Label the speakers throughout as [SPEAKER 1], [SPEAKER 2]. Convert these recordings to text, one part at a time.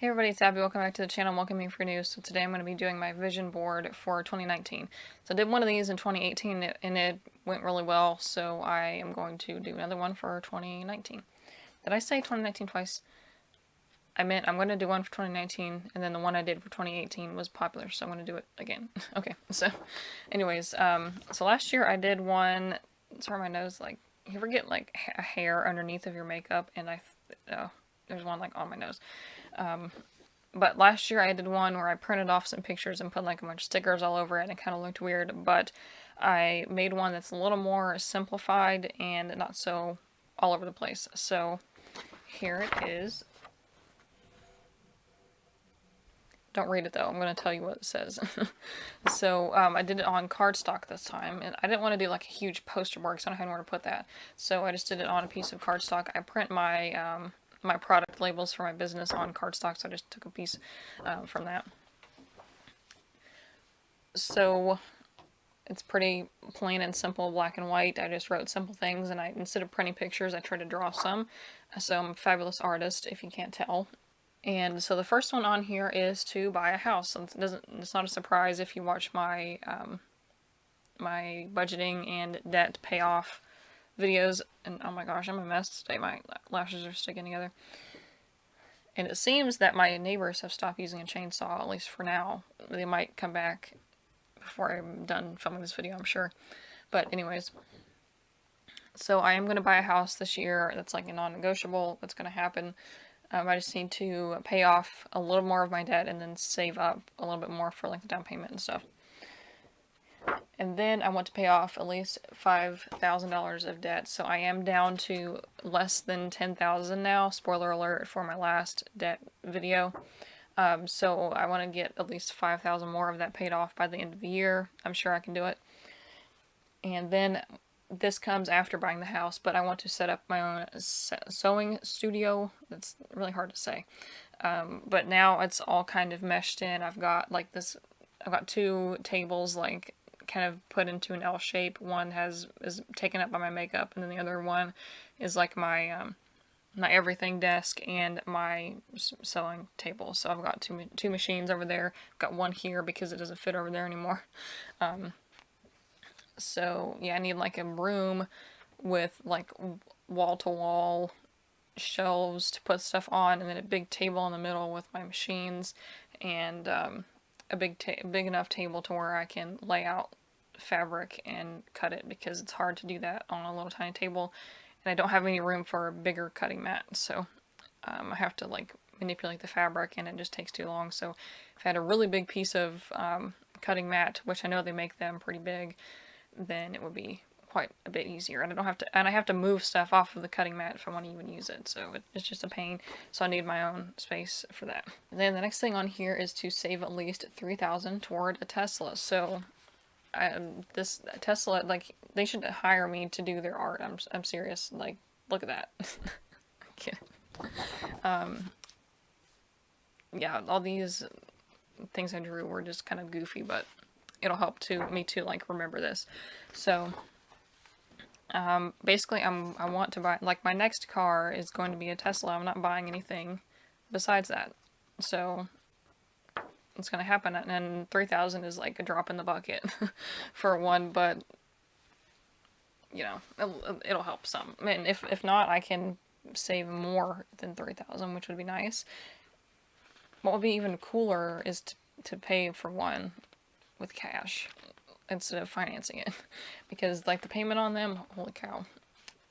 [SPEAKER 1] Hey everybody, it's Abby. Welcome back to the channel. Welcome me for news. So today I'm going to be doing my vision board for 2019. So I did one of these in 2018 and it went really well, so I am going to do another one for 2019. Did I say 2019 twice? I meant I'm going to do one for 2019, and then the one I did for 2018 was popular, so I'm going to do it again. Okay, so anyways, so last year I did one, sorry my nose, like, you ever get like a hair underneath of your makeup, and there's one like on my nose. But last year I did one where I printed off some pictures and put like a bunch of stickers all over it, and it kind of looked weird, but I made one that's a little more simplified and not so all over the place. So here it is. Don't read it though, I'm going to tell you what it says. So I did it on cardstock this time, and I didn't want to do like a huge poster board because I don't have anywhere to put that. So I just did it on a piece of cardstock. I print my my product labels for my business on cardstock, so I just took a piece from that. So it's pretty plain and simple, black and white. I just wrote simple things, and instead of printing pictures, I tried to draw some. So I'm a fabulous artist, if you can't tell. And so the first one on here is to buy a house. It's not a surprise if you watch my my budgeting and debt payoff videos. And oh my gosh, I'm a mess today. My lashes are sticking together. And it seems that my neighbors have stopped using a chainsaw, at least for now. They might come back before I'm done filming this video, I'm sure. But anyways, so I am going to buy a house this year. That's like a non-negotiable. That's going to happen. I just need to pay off a little more of my debt and then save up a little bit more for like the down payment and stuff. And then I want to pay off at least $5,000 of debt. So I am down to less than $10,000 now. Spoiler alert for my last debt video. So I want to get at least $5,000 more of that paid off by the end of the year. I'm sure I can do it. And then this comes after buying the house, but I want to set up my own sewing studio. That's really hard to say. But now it's all kind of meshed in. I've got like this, I've got two tables like kind of put into an L shape. One is taken up by my makeup, and then the other one is like my my everything desk and my sewing table. So I've got two machines over there. I've got one here because it doesn't fit over there anymore. So yeah, I need like a room with like wall-to-wall shelves to put stuff on, and then a big table in the middle with my machines, and a big enough table to where I can lay out fabric and cut it, because it's hard to do that on a little tiny table, and I don't have any room for a bigger cutting mat, so I have to like manipulate the fabric, and it just takes too long. So if I had a really big piece of cutting mat, which I know they make them pretty big, then it would be quite a bit easier, and I have to move stuff off of the cutting mat if I want to even use it, so it's just a pain. So I need my own space for that. And then the next thing on here is to save at least $3,000 toward a Tesla. So this Tesla, like, they should hire me to do their art. I'm serious. Like, look at that. I'm kidding. Yeah, all these things I drew were just kind of goofy, but it'll help me to like remember this. So basically I want to buy, like, my next car is going to be a Tesla. I'm not buying anything besides that. So it's going to happen, and 3,000 is like a drop in the bucket for one, but you know, it'll help some. I mean, if not, I can save more than 3,000, which would be nice. What would be even cooler is to pay for one with cash instead of financing it, because like the payment on them, holy cow.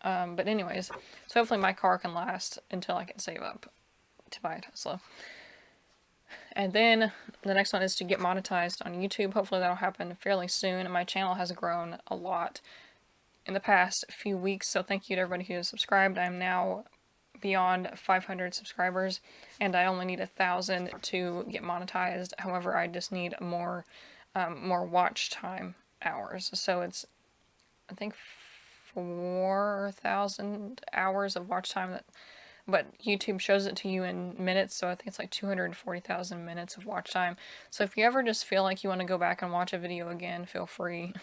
[SPEAKER 1] But anyways, so hopefully my car can last until I can save up to buy a Tesla. And then the next one is to get monetized on YouTube. Hopefully that'll happen fairly soon. And my channel has grown a lot in the past few weeks, so thank you to everybody who has subscribed. I'm now beyond 500 subscribers, and I only need 1,000 to get monetized. However, I just need more watch time hours. So it's, I think, 4,000 hours of watch time, but YouTube shows it to you in minutes, so I think it's like 240,000 minutes of watch time. So if you ever just feel like you want to go back and watch a video again, feel free.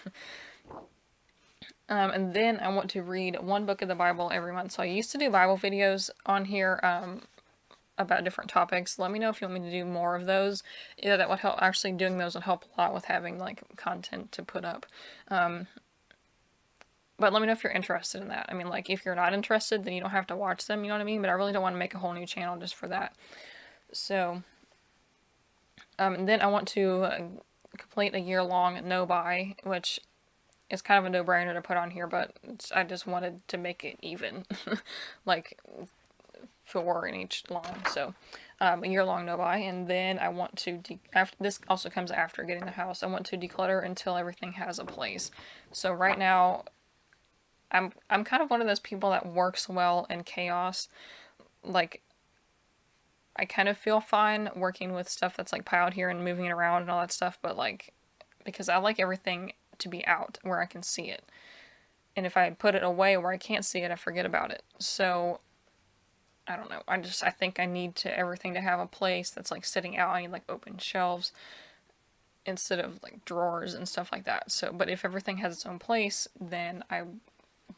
[SPEAKER 1] And then I want to read one book of the Bible every month. So I used to do Bible videos on here about different topics. Let me know if you want me to do more of those. Yeah, that would help. Actually, doing those would help a lot with having like content to put up. But let me know if you're interested in that. I mean, like, if you're not interested, then you don't have to watch them, you know what I mean? But I really don't want to make a whole new channel just for that. So, and then I want to complete a year-long no-buy, which is kind of a no-brainer to put on here, but I just wanted to make it even, like, 4 in each long. So, a year-long no-buy, and then I want to, after this also comes after getting the house, I want to declutter until everything has a place. So right now, I'm kind of one of those people that works well in chaos. Like, I kind of feel fine working with stuff that's like piled here and moving it around and all that stuff, but like, because I like everything to be out where I can see it. And if I put it away where I can't see it, I forget about it. So, I don't know. I think I need everything to have a place that's like sitting out. I need like open shelves instead of like drawers and stuff like that. So, but if everything has its own place, then I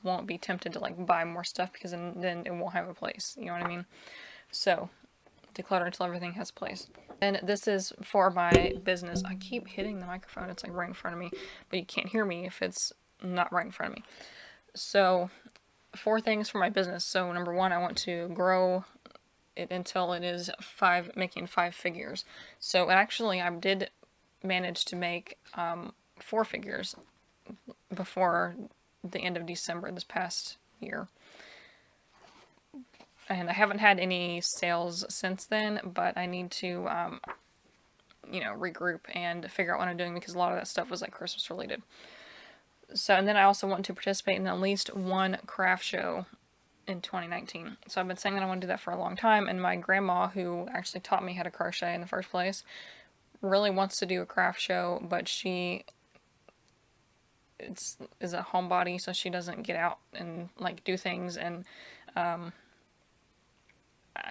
[SPEAKER 1] won't be tempted to like buy more stuff because then it won't have a place. You know what I mean? So, declutter until everything has a place. And this is for my business. I keep hitting the microphone. It's like right in front of me, but you can't hear me if it's not right in front of me. So, 4 things for my business. So, number 1, I want to grow it until it is making 5 figures. So, actually, I did manage to make 4 figures before the end of December this past year. And I haven't had any sales since then, but I need to, regroup and figure out what I'm doing because a lot of that stuff was like Christmas related. So, and then I also want to participate in at least 1 craft show in 2019. So I've been saying that I want to do that for a long time, and my grandma, who actually taught me how to crochet in the first place, really wants to do a craft show, but she is a homebody, so she doesn't get out and like do things, and I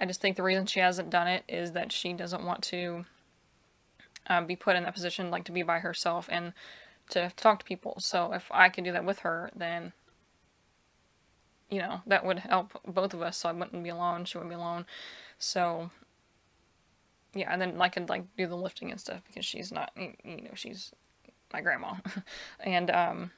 [SPEAKER 1] just think the reason she hasn't done it is that she doesn't want to be put in that position, like to be by herself and to talk to people. So if I could do that with her, then that would help both of us, so I wouldn't be alone, she wouldn't be alone. So yeah, and then I could like do the lifting and stuff because she's not, she's my grandma. And I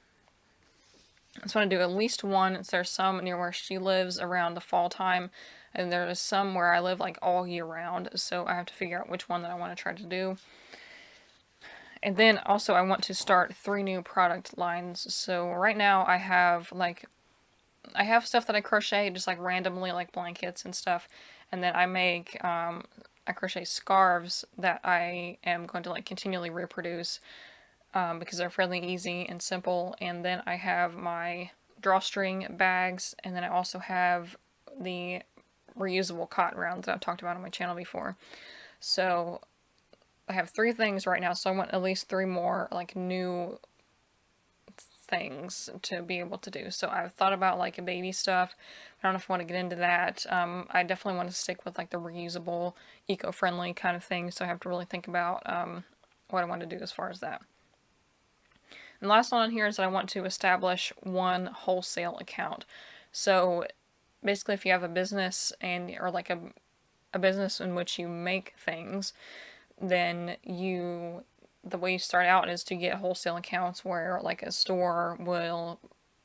[SPEAKER 1] just want to do at least 1. There's some near where she lives around the fall time, and there's some where I live like all year round, so I have to figure out which one that I want to try to do. And then also I want to start 3 new product lines. So right now I have stuff that I crochet just like randomly, like blankets and stuff, and then I make I crochet scarves that I am going to like continually reproduce because they're fairly easy and simple. And then I have my drawstring bags, and then I also have the reusable cotton rounds that I've talked about on my channel before. So I have 3 things right now, so I want at least 3 more like new things to be able to do. So I've thought about like a baby stuff. I don't know if I want to get into that. I definitely want to stick with like the reusable, eco-friendly kind of thing, so I have to really think about what I want to do as far as that. And the last one on here is that I want to establish 1 wholesale account. So basically, if you have a business or like a business in which you make things, then the way you start out is to get wholesale accounts where like a store will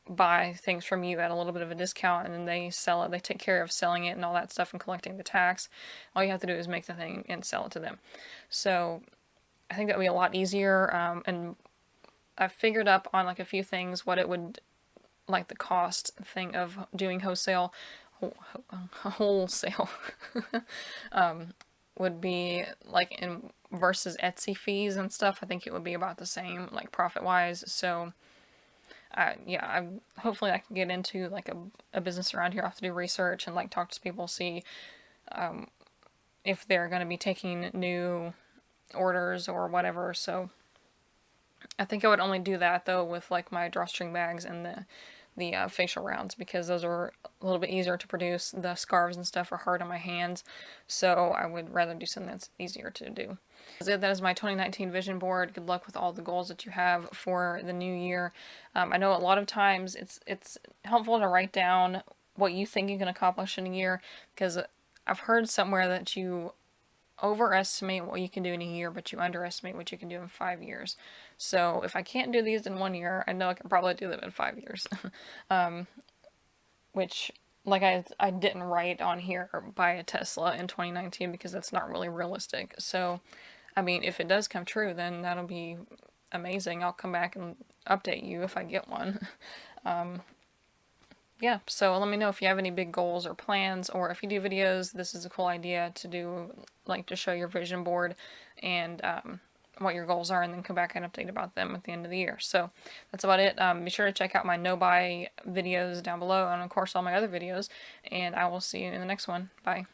[SPEAKER 1] buy things from you at a little bit of a discount, and then they sell it. They take care of selling it and all that stuff and collecting the tax. All you have to do is make the thing and sell it to them. So I think that would be a lot easier, and I've figured up on like a few things what it would, like the cost thing of doing wholesale would be like in versus Etsy fees and stuff. I think it would be about the same, like profit wise. So hopefully I can get into like a business around here. I have to do research and like talk to people, see if they're going to be taking new orders or whatever. So I think I would only do that though with like my drawstring bags and the facial rounds, because those are a little bit easier to produce. The scarves and stuff are hard on my hands, so I would rather do something that's easier to do. That is my 2019 vision board. Good luck with all the goals that you have for the new year. I know a lot of times it's helpful to write down what you think you can accomplish in a year, because I've heard somewhere that you overestimate what you can do in a year, but you underestimate what you can do in 5 years. So if I can't do these in 1 year, I know I can probably do them in 5 years. Which, like I didn't write on here buy a Tesla in 2019 because that's not really realistic. So, I mean, if it does come true, then that'll be amazing. I'll come back and update you if I get one. Yeah, so let me know if you have any big goals or plans, or if you do videos, this is a cool idea to do, like to show your vision board and what your goals are, and then come back and update about them at the end of the year. So that's about it. Be sure to check out my no-buy videos down below, and of course all my other videos, and I will see you in the next one. Bye.